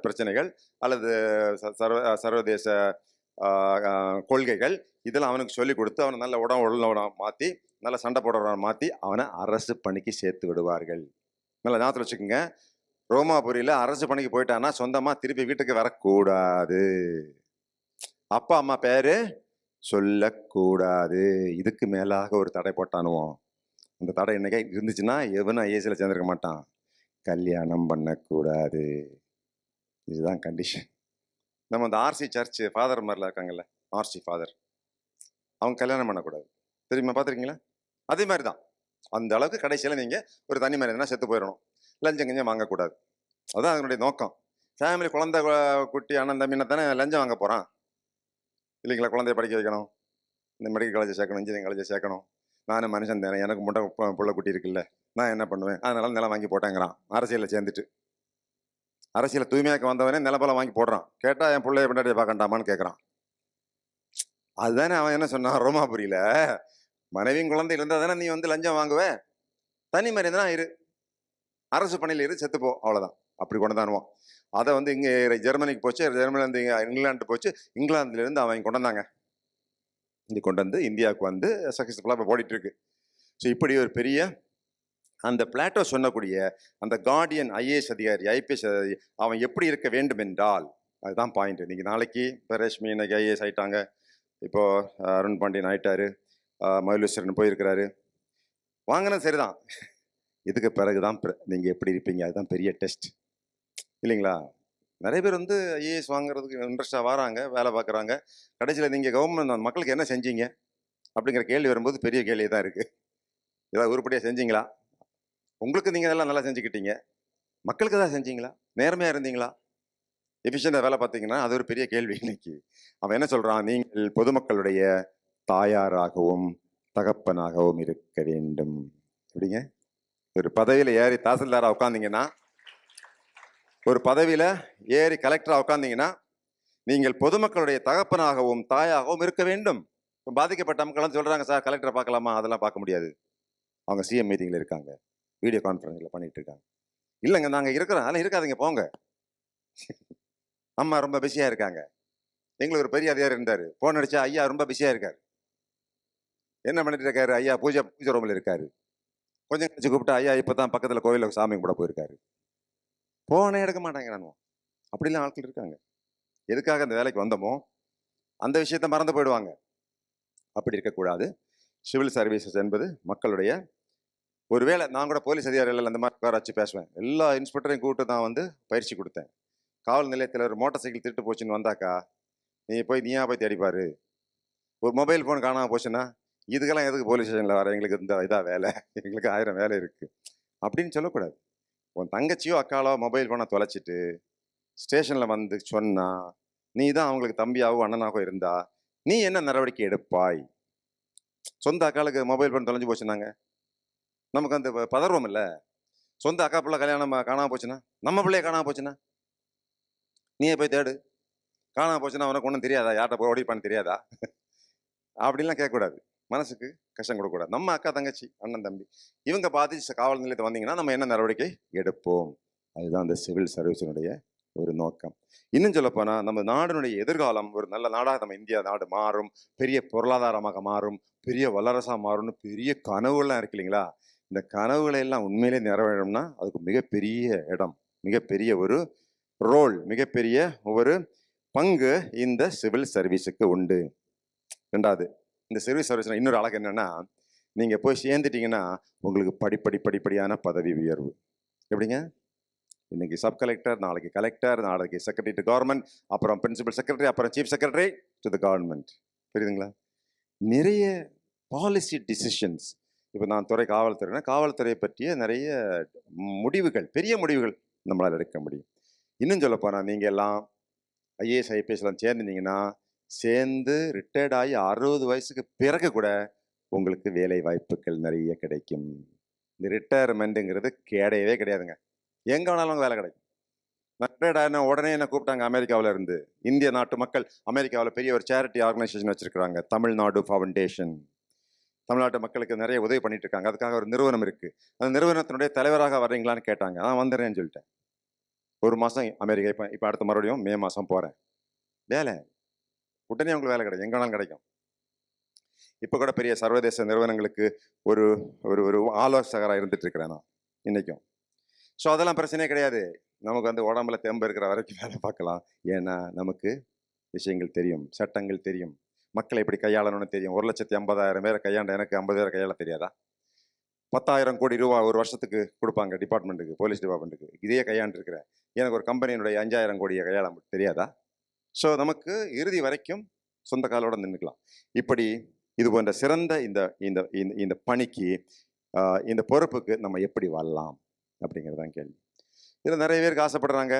பிரச்சனைகள் அல்லது சர்வதேச கொள்கைகள், இதெல்லாம் அவனுக்கு சொல்லிக் கொடுத்து அவனை நல்ல உடம்பு மாற்றி, நல்ல சண்டை போடுறவனை மாற்றி அவனை அரசு பணிக்கு சேர்த்து விடுவார்கள். நல்லா ஞாபகத்தில் வச்சுக்கோங்க, ரோமாபுரியில் அரசு பணிக்கு போயிட்டான்னா சொந்தமாக திருப்பி வீட்டுக்கு வரக்கூடாது, அப்பா அம்மா பேரு சொல்லக்கூடாது. இதுக்கு மேலாக ஒரு தடை போட்டானுவோம். அந்த தடை என்னைக்கே இருந்துச்சுன்னா எவனும் ஐஏஎஸ்ல சேர்ந்துருக்க மாட்டான். கல்யாணம் பண்ணக்கூடாது, இதுதான் கண்டிஷன். நம்ம அந்த ஆர்சி சர்ச் ஃபாதர் மாதிரிலாம் இருக்காங்கல்ல, ஆர்சி ஃபாதர், அவங்க கல்யாணம் பண்ணக்கூடாது, தெரியுமா? பார்த்துருக்கீங்களா? அதே மாதிரி தான். அந்த அளவுக்கு கடைசியில் நீங்கள் ஒரு தனி மனிதனா செத்து போயிடணும், லஞ்சம் கஞ்சம் வாங்கக்கூடாது. அதுதான் அதனுடைய நோக்கம். ஃபேமிலி குழந்தை குட்டி அண்ணன் தம்பினா தானே லஞ்சம் வாங்க போகிறான் இல்லைங்களா? குழந்தைய படிக்க வைக்கணும், இந்த மெடிக்கல் காலேஜ் சேர்க்கணும், இன்ஜினியரிங் காலேஜ் சேர்க்கணும். நானும் மனுஷன் தானே, எனக்கு மட்டும் புள்ள குட்டி இருக்குல்ல, நான் என்ன பண்ணுவேன்? அதனால நிலம் வாங்கி போட்டேங்கிறான். அரசியலில் சேர்ந்துட்டு அரசியலை தூய்மையாக்க வந்தவனே நிலப்பலம் வாங்கி போடுறான். கேட்டால் என் பிள்ளைய பின்னாடியே பார்க்கண்டாமான்னு கேட்குறான். அதுதானே அவன் என்ன சொன்னான் ரோமாபுரியில், மனைவியும் குழந்தை இருந்தால் தானே நீ வந்து லஞ்சம் வாங்குவேன், தனி மாதிரி தான் இரு, அரசு பணியில் இரு, செத்துப்போ, அவ்வளோதான். அப்படி கொண்டு தானுவான். அதை வந்து இங்கே ஜெர்மனிக்கு போச்சு, ஜெர்மனிலேருந்து இங்கிலாந்து போச்சு, இங்கிலாந்துலேருந்து அவன் கொண்டு வந்தாங்க, இங்கே கொண்டு வந்து இந்தியாவுக்கு வந்து சக்ஸஸ்ஃபுல்லாக இப்போ ஓடிட்டுருக்கு. ஸோ இப்படி ஒரு பெரிய அந்த பிளாட்டோ சொன்னக்கூடிய அந்த கார்டியன் ஐஏஎஸ் அதிகாரி, ஐபிஎஸ் அதிகாரி, அவன் எப்படி இருக்க வேண்டும் என்றால், அதுதான் பாயிண்ட். நீங்கள் நாளைக்கு இப்போ ரேஷ்மி இன்னைக்கு ஐஏஎஸ் ஆகிட்டாங்க, இப்போது அருண் பாண்டியன் ஆகிட்டாரு, மயிலேஸ்வரன் போயிருக்கிறாரு, வாங்கினது சரிதான். இதுக்கு பிறகு தான் நீங்கள் எப்படி இருப்பீங்க, அதுதான் பெரிய டெஸ்ட் இல்லைங்களா? நிறைய பேர் வந்து ஐஏஎஸ் வாங்குறதுக்கு இன்ட்ரெஸ்டாக வராங்க, வேலை பார்க்குறாங்க. கடைசியில் நீங்கள் கவர்மெண்ட் மக்களுக்கு என்ன செஞ்சீங்க அப்படிங்கிற கேள்வி வரும்போது பெரிய கேள்வி தான் இருக்குது. ஏதாவது உருப்படியாக செஞ்சீங்களா? உங்களுக்கு நீங்கள் இதெல்லாம் நல்லா செஞ்சுக்கிட்டீங்க, மக்களுக்கு தான் செஞ்சீங்களா? நேர்மையாக இருந்தீங்களா? எஃபிஷியண்டாக வேலை பார்த்தீங்கன்னா அது ஒரு பெரிய கேள்வி. இன்னைக்கு அவன் என்ன சொல்கிறான்? நீங்கள் பொதுமக்களுடைய தாயாராகவும் தகப்பனாகவும் இருக்க வேண்டும். அப்படிங்க, ஒரு பதவியில் ஏறி தாசில்தாராக உட்காந்தீங்கன்னா, ஒரு பதவியில் ஏறி கலெக்டராக உட்காந்தீங்கன்னா, நீங்கள் பொதுமக்களுடைய தகப்பனாகவும் தாயாகவும் இருக்க வேண்டும். இப்போ பாதிக்கப்பட்ட மக்கள்லாம் சொல்கிறாங்க, சார் கலெக்டரை பார்க்கலாமா? அதெல்லாம் பார்க்க முடியாது, அவங்க சிஎம் மீட்டிங்கில் இருக்காங்க, வீடியோ கான்ஃபரன்ஸில் பண்ணிட்டு இருக்காங்க. இல்லைங்க நாங்கள் இருக்கிறோம், அதெல்லாம் இருக்காதுங்க, போங்க. அம்மா ரொம்ப பிஸியாக இருக்காங்க. எங்களுக்கு ஒரு பெரிய அதிகாரி இருந்தார், ஃபோன் அடிச்சா ஐயா ரொம்ப பிஸியாக இருக்கார், என்ன பண்ணிட்டு இருக்காரு? ஐயா பூஜை ரூமில் இருக்காரு. கொஞ்சம் கழிச்சு கூப்பிட்டா ஐயா இப்போ தான் பக்கத்தில் கோவிலில் சாமி கூட போயிருக்காரு. போனே எடுக்க மாட்டாங்கிறானோ. அப்படிலாம் ஆட்கள் இருக்காங்க. எதுக்காக அந்த வேலைக்கு வந்தோமோ அந்த விஷயத்த மறந்து போயிடுவாங்க. அப்படி இருக்கக்கூடாது. சிவில் சர்வீசஸ் என்பது மக்களுடைய, ஒருவேளை நான் கூட போலீஸ் அதிகாரிகள் அந்த மாதிரி உட்கார பேசுவேன். எல்லா இன்ஸ்பெக்டரையும் கூப்பிட்டு தான் வந்து பயிற்சி கொடுத்தேன். காவல் நிலையத்தில் ஒரு மோட்டார் சைக்கிள் திருட்டு போச்சுன்னு வந்தாக்கா, நீயா போய் தேடிப்பாரு. ஒரு மொபைல் ஃபோன் காணாமல் போச்சுன்னா, இதுக்கெல்லாம் எதுக்கு போலீஸ் ஸ்டேஷனில் வர, எங்களுக்கு இந்த இதாக வேலை, எங்களுக்கு 1000 வேலை இருக்குது அப்படின்னு சொல்லக்கூடாது. உன் தங்கச்சியோ அக்காலோ மொபைல் ஃபோனை தொலைச்சிட்டு ஸ்டேஷனில் வந்து சொன்னா, நீ தான் அவங்களுக்கு தம்பியாவோ அண்ணனாகவோ இருந்தா நீ என்ன நடவடிக்கை எடுப்பாய்? சொந்த அக்காளுக்கு மொபைல் ஃபோன் தொலைஞ்சு போச்சுன்னாங்க நமக்கு அந்த பதறுவோம் இல்லை? சொந்த அக்கா பிள்ளை கல்யாணம் காணாமல் போச்சுன்னா, நம்ம பிள்ளைய காணாமல் போச்சுன்னா நீயே போய் தேடு. காணாமல் போச்சுன்னா உனக்கு ஒன்றும் தெரியாதா, யார்கிட்ட போய் ஓடிப்பான்னு தெரியாதா? அப்படின்லாம் கேட்கக்கூடாது, மனசுக்கு கஷ்டம் கொடுக்கக்கூடாது. நம்ம அக்கா தங்கச்சி அண்ணன் தம்பி இவங்க பாதிச்சு காவல் நிலையத்தை வந்தீங்கன்னா நம்ம என்ன நடவடிக்கை எடுப்போம்? அதுதான் அந்த சிவில் சர்வீஸினுடைய ஒரு நோக்கம். இன்னும் சொல்லப்போனால் நம்ம நாடினுடைய எதிர்காலம் ஒரு நல்ல நாடாக நம்ம இந்தியா நாடு மாறும், பெரிய பொருளாதாரமாக மாறும், பெரிய வல்லரசாக மாறும்னு பெரிய கனவுகள்லாம் இருக்கு இல்லைங்களா? இந்த கனவுகளை எல்லாம் உண்மையிலே நிறைவேறணும்னா அதுக்கு மிகப்பெரிய இடம், மிகப்பெரிய ஒரு ரோல், மிகப்பெரிய ஒரு பங்கு இந்த சிவில் சர்வீஸுக்கு உண்டு. ரெண்டாவது, இந்த சிவில் சர்வீஸ் இன்னொரு அழகு என்னன்னா, நீங்கள் போய் சேர்ந்துட்டீங்கன்னா உங்களுக்கு படிப்படியான பதவி உயர்வு. எப்படிங்க? இன்னைக்கு சப் கலெக்டர், நாளைக்கு கலெக்டர், நாளைக்கு செக்ரட்டரி டு கவர்மெண்ட், அப்புறம் பிரின்சிபல் செக்ரட்டரி, அப்புறம் chief secretary to the government. புரியுதுங்களா? நிறைய பாலிசி டிசிஷன்ஸ். இப்போ நான் காவல்துறைனா காவல்துறையை பற்றிய நிறைய முடிவுகள், பெரிய முடிவுகள் நம்மளால் எடுக்க முடியும். இன்னும் சொல்ல போனால் நீங்கள் எல்லாம் ஐஏஎஸ் ஐபிஎஸ்லாம் சேர்ந்துருந்தீங்கன்னா, சேர்ந்து ரிட்டையர்ட் ஆகி 60 வயசுக்கு பிறகு கூட உங்களுக்கு வேலை வாய்ப்புகள் நிறைய கிடைக்கும். இந்த ரிட்டையர்மெண்ட்டுங்கிறது கிடையவே கிடையாதுங்க, எங்கே வேணாலும் வேலை கிடைக்கும். நான் ரிட்டையர்ட் ஆகின உடனே என்ன கூப்பிட்டாங்க அமெரிக்காவில் இருந்து. இந்திய நாட்டு மக்கள் அமெரிக்காவில் பெரிய ஒரு சேரிட்டி ஆர்கனைசேஷன் வச்சுருக்கிறாங்க, தமிழ்நாடு ஃபவுண்டேஷன். தமிழ்நாட்டு மக்களுக்கு நிறைய உதவி பண்ணிட்டு இருக்காங்க, அதுக்காக ஒரு நிறுவனம் இருக்குது. அந்த நிறுவனத்தினுடைய தலைவராக வர்றீங்களான்னு கேட்டாங்க. நான் வந்துடுறேன்னு சொல்லிட்டேன். ஒரு மாதம் அமெரிக்கா, இப்போ அடுத்த மறுபடியும் மே மாதம் போகிறேன். வேலை உடனே உங்களுக்கு வேலை கிடைக்கும், எங்கே வேணாலும் கிடைக்கும். இப்போ கூட பெரிய சர்வதேச நிறுவனங்களுக்கு ஒரு ஒரு ஒரு ஆலோசகராக இருந்துட்டு இருக்கிறேன் நான் இன்றைக்கும். ஸோ அதெல்லாம் பிரச்சனையே கிடையாது. நமக்கு வந்து உடம்புல தெம்பு இருக்கிற வரைக்கும் வேலை பார்க்கலாம். ஏன்னா நமக்கு விஷயங்கள் தெரியும், சட்டங்கள் தெரியும், மக்களை எப்படி கையாளணும்னு தெரியும். 1,50,000 பேரை கையாண்ட எனக்கு 50 பேரை கையாள தெரியாதா? 10,000 கோடி ரூபா ஒரு வருஷத்துக்கு கொடுப்பாங்க டிபார்ட்மெண்ட்டுக்கு, போலீஸ் டிபார்ட்மெண்ட்டுக்கு. இதையே கையாண்டுருக்கிறேன். எனக்கு ஒரு கம்பெனியினுடைய 5,000 கோடியை கையாள தெரியாதா? ஸோ நமக்கு இறுதி வரைக்கும் சொந்த காலோட நின்றுக்கலாம். இப்படி இது போன்ற சிறந்த இந்த இந்த இந்த பணிக்கு, இந்த பொறுப்புக்கு நம்ம எப்படி வரலாம் அப்படிங்கிறதான் கேள்வி. இதில் நிறைய பேருக்கு ஆசைப்படுறாங்க,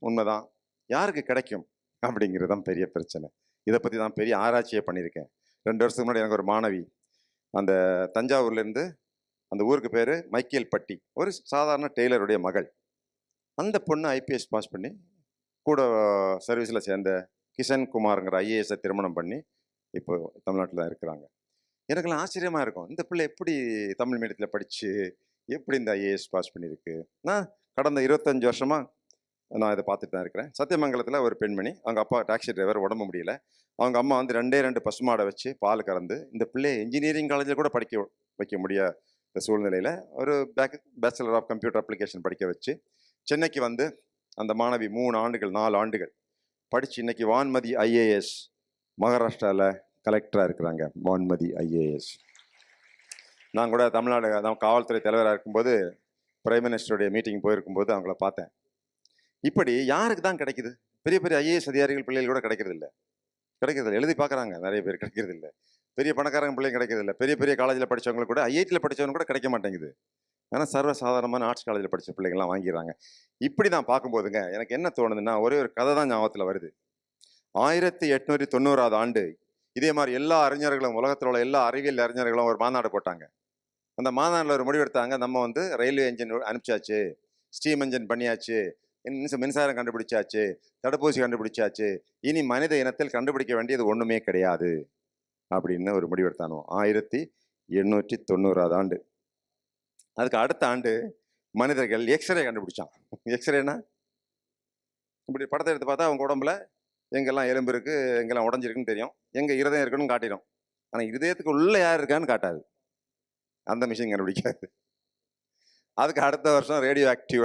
உண்மைதான். யாருக்கு கிடைக்கும் அப்படிங்கிறது தான் பெரிய பிரச்சனை. இதை பற்றி தான் பெரிய ஆராய்ச்சியே பண்ணியிருக்கேன். 2 வருஷத்துக்கு முன்னாடி எனக்கு ஒரு மாணவி, அந்த தஞ்சாவூர்லேருந்து, அந்த ஊருக்கு பேர் மைக்கேல்பட்டி, ஒரு சாதாரண டெய்லருடைய மகள். அந்த பொண்ணு ஐபிஎஸ் பாஸ் பண்ணி கூட சர்வீஸில் சேர்ந்த கிஷன் குமாருங்கிற ஐஏஎஸை திருமணம் பண்ணி இப்போ தமிழ்நாட்டில் தான் இருக்கிறாங்க. எனக்கெல்லாம் ஆச்சரியமாக இருக்கும், இந்த பிள்ளை எப்படி தமிழ் மீடியத்தில் படித்து எப்படி இந்த ஐஏஎஸ் பாஸ் பண்ணியிருக்கு. நான் கடந்த 25 வருஷமாக நான் இதை பார்த்துட்டு தான் இருக்கிறேன். சத்தியமங்கலத்தில் ஒரு பெண்மணி, அவங்க அப்பா டாக்ஸி டிரைவர், உடம்பு முடியல. அவங்க அம்மா வந்து 2 பசுமாடை வச்சு பால் கறந்து இந்த பிள்ளையை இன்ஜினியரிங் காலேஜில் கூட படிக்க வைக்க முடியாத சூழ்நிலையில் ஒரு பேச்சுலர் ஆஃப் கம்ப்யூட்டர் அப்ளிகேஷன் படிக்க வச்சு சென்னைக்கு வந்து அந்த மாணவி 3 ஆண்டுகள் 4 ஆண்டுகள் படித்து இன்னைக்கு வான்மதி ஐஏஎஸ் மகாராஷ்டிராவில் கலெக்டராக இருக்கிறாங்க. வான்மதி ஐஏஎஸ். நான் கூட தமிழ்நாடு நான் காவல்துறை தலைவராக இருக்கும்போது பிரைம் மினிஸ்டருடைய மீட்டிங் போயிருக்கும்போது அவங்கள பார்த்தேன். இப்படி யாருக்கு தான் கிடைக்குது? பெரிய பெரிய ஐஏஎஸ் அதிகாரிகள் பிள்ளைகள் கூட கிடைக்கிறதில்ல. எழுதி பார்க்குறாங்க, நிறைய பேர் கிடைக்கிறதில்ல. பெரிய பணக்காரங்க பிள்ளைங்க கிடைக்கிறதில்ல. பெரிய பெரிய காலேஜில் படித்தவங்களுக்கு கூட, ஐஐடியில் படித்தவங்க கூட கிடைக்க மாட்டேங்குது. ஆனால் சர்வசாதாரணமான ஆர்ட்ஸ் காலேஜில் படித்த பிள்ளைங்கள்லாம் வாங்கிடுறாங்க. இப்படி தான் பார்க்கும்போதுங்க எனக்கு என்ன தோணுதுன்னா, ஒரே ஒரு கதை தான் ஞாபகத்தில் வருது. 1890 ஆண்டு இதே மாதிரி எல்லா அறிஞர்களும், உலகத்தில் உள்ள எல்லா அறிவியல் அறிஞர்களும் ஒரு மாநாடு போட்டாங்க. அந்த மாநாட்டில் ஒரு முடிவெடுத்தாங்க, நம்ம வந்து ரயில்வே என்ஜின் அனுப்பிச்சாச்சு, ஸ்டீம் என்ஜின் பண்ணியாச்சு, மின்சாரம் கண்டுபிடிச்சாச்சு, தடுப்பூசி கண்டுபிடிச்சாச்சு, இனி மனித இனத்தில் கண்டுபிடிக்க வேண்டியது ஒன்றுமே கிடையாது அப்படின்னு ஒரு முடிவெடுத்தானோ. 1890 ஆண்டு. அதுக்கு அடுத்த ஆண்டு மனிதர்கள் எக்ஸ்ரே கண்டுபிடிச்சான். எக்ஸ்ரேனா இப்படி படத்தை எடுத்து பார்த்தா அவங்க உடம்புல எங்கெல்லாம் எலும்பு இருக்குது, எங்கெல்லாம் உடஞ்சிருக்குன்னு தெரியும், எங்கே இருதயம் இருக்குன்னு காட்டிடும். ஆனால் இருதயத்துக்கு உள்ள யார் இருக்கான்னு காட்டாது. அந்த மிஷின் கண்டுபிடிக்காது. அதுக்கு அடுத்த வருஷம் ரேடியோ ஆக்டிவ்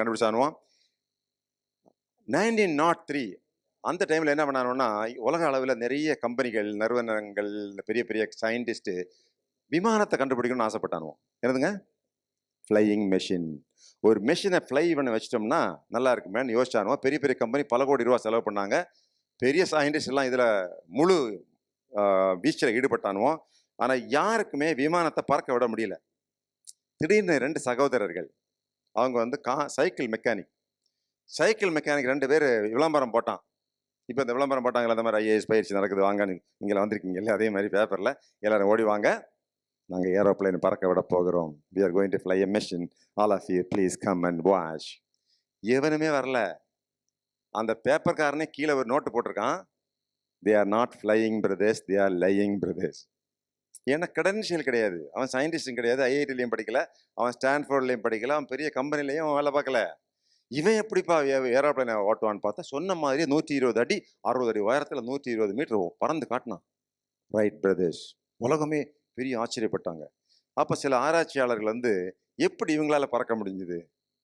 கண்டுபிடிச்சானுவோம். 1903 அந்த டைமில் என்ன பண்ணானுன்னா, உலக அளவில் நிறைய கம்பெனிகள், நிறுவனங்கள், பெரிய பெரிய சயின்டிஸ்ட்டு விமானத்தை கண்டுபிடிக்கணும்னு ஆசைப்பட்டானுவோம். என்னதுங்க? Flying machine. ஒரு மெஷினை ஃப்ளை பண்ணி வச்சிட்டோம்னா நல்லா இருக்குமேன்னு யோசிச்சானுவோம். பெரிய பெரிய கம்பெனி பல கோடி ரூபா செலவு பண்ணாங்க. பெரிய சயின்டிஸ்ட் எல்லாம் இதில் முழு வீச்சில் ஈடுபட்டானுவோம். ஆனால் யாருக்குமே விமானத்தை பறக்க விட முடியல. திடீர்னு 2 சகோதரர்கள், அவங்க வந்து சைக்கிள் மெக்கானிக் 2 பேர் விளம்பரம் போட்டான். இப்போ இந்த விளம்பரம் போட்டாங்களே, அந்த மாதிரி ஐஏஎஸ் பயிற்சி நடக்குது, வாங்க இங்கே வந்திருக்கீங்க இல்லையா, அதே மாதிரி பேப்பரில் எல்லோரும் ஓடி வாங்க, நாங்கள் ஏரோப்ளைன் பறக்க விட போகிறோம், we are going to fly a mission, all of you please come and watch. எவனுமே வரல. அந்த பேப்பர்காரனே கீழே ஒரு நோட்டு போட்டிருக்கான், they are not flying brothers, they are lying brothers. ஏன்னா கிரெடென்ஷியல் கிடையாது, அவன் சயின்டிஸ்டும் கிடையாது, ஐஐடிலையும் படிக்கல, அவன் ஸ்டான்ஃபோர்ட்லையும் படிக்கல, அவன் பெரிய கம்பெனிலையும் அவன் வேலை பார்க்கல. இவன் எப்படிப்பா ஏரோப்ளைனை ஓட்டுவான்னு பார்த்தா, சொன்ன மாதிரி 120 அடி 60 அடி உயரத்தில் 120 மீட்டர் பறந்து காட்டினான். Wright brothers. உலகமே பெரிய ஆச்சரியப்பட்டாங்க. அப்போ சில ஆராய்ச்சியாளர்கள் வந்து, எப்படி இவங்களால பறக்க முடிஞ்சுது?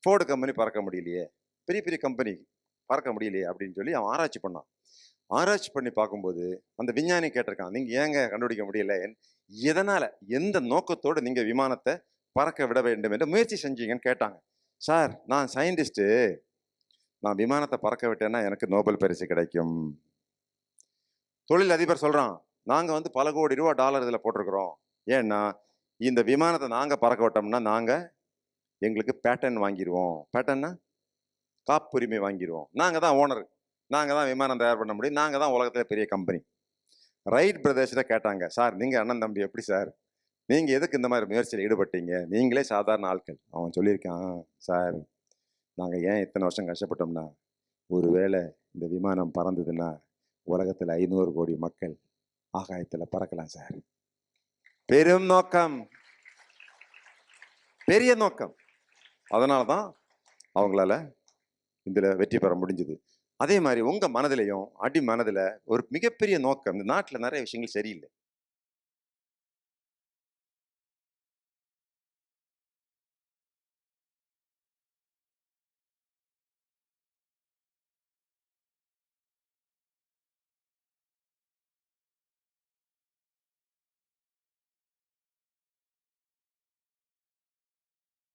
ஃபோர்டு கம்பெனி பறக்க முடியலையே, பெரிய பெரிய கம்பெனி பறக்க முடியலையே அப்படின்னு சொல்லி அவன் ஆராய்ச்சி பண்ணான். ஆராய்ச்சி பண்ணி பார்க்கும்போது அந்த விஞ்ஞானி கேட்டிருக்கான், நீங்கள் ஏங்க கண்டுபிடிக்க முடியல, எதனால், எந்த நோக்கத்தோடு நீங்கள் விமானத்தை பறக்க விட வேண்டும் என்று முயற்சி செஞ்சீங்கன்னு கேட்டாங்க. சார், நான் சயின்டிஸ்ட்டு, நான் விமானத்தை பறக்க விட்டேன்னா எனக்கு நோபல் பரிசு கிடைக்கும். தொழில் அதிபர் சொல்கிறான், நாங்கள் வந்து பல கோடி ரூபா டாலர் இதில் போட்டிருக்கிறோம். ஏன்னா இந்த விமானத்தை நாங்கள் பறக்க விட்டோம்னா நாங்கள் எங்களுக்கு பேட்டன் வாங்கிடுவோம். பேட்டன்னா காப்புரிமை வாங்கிடுவோம். நாங்கள் தான் ஓனர், நாங்கள் தான் விமானம் தயார் பண்ண முடியும், நாங்கள் தான் உலகத்தில் பெரிய கம்பெனி. ரைட் பிரதர்ஸ்ட கேட்டாங்க, சார் நீங்கள் அண்ணன் தம்பி எப்படி சார், நீங்கள் எதுக்கு இந்த மாதிரி முயற்சியில் ஈடுபட்டீங்க, நீங்களே சாதாரண ஆட்கள். அவன் சொல்லியிருக்கான், சார் நாங்கள் ஏன் இத்தனை வருஷம் கஷ்டப்பட்டோம்னா, ஒருவேளை இந்த விமானம் பறந்ததுன்னா உலகத்தில் 500 கோடி மக்கள் ஆகாயத்தில் பறக்கலாம் சார். பெரும் நோக்கம், பெரிய நோக்கம். அதனால தான் அவங்களால இதில் வெற்றி பெற முடிஞ்சது. அதே மாதிரி உங்கள் மனதிலையும் அடி மனதில் ஒரு மிகப்பெரிய நோக்கம். இந்த நாட்டில் நிறைய விஷயங்கள் சரியில்லை.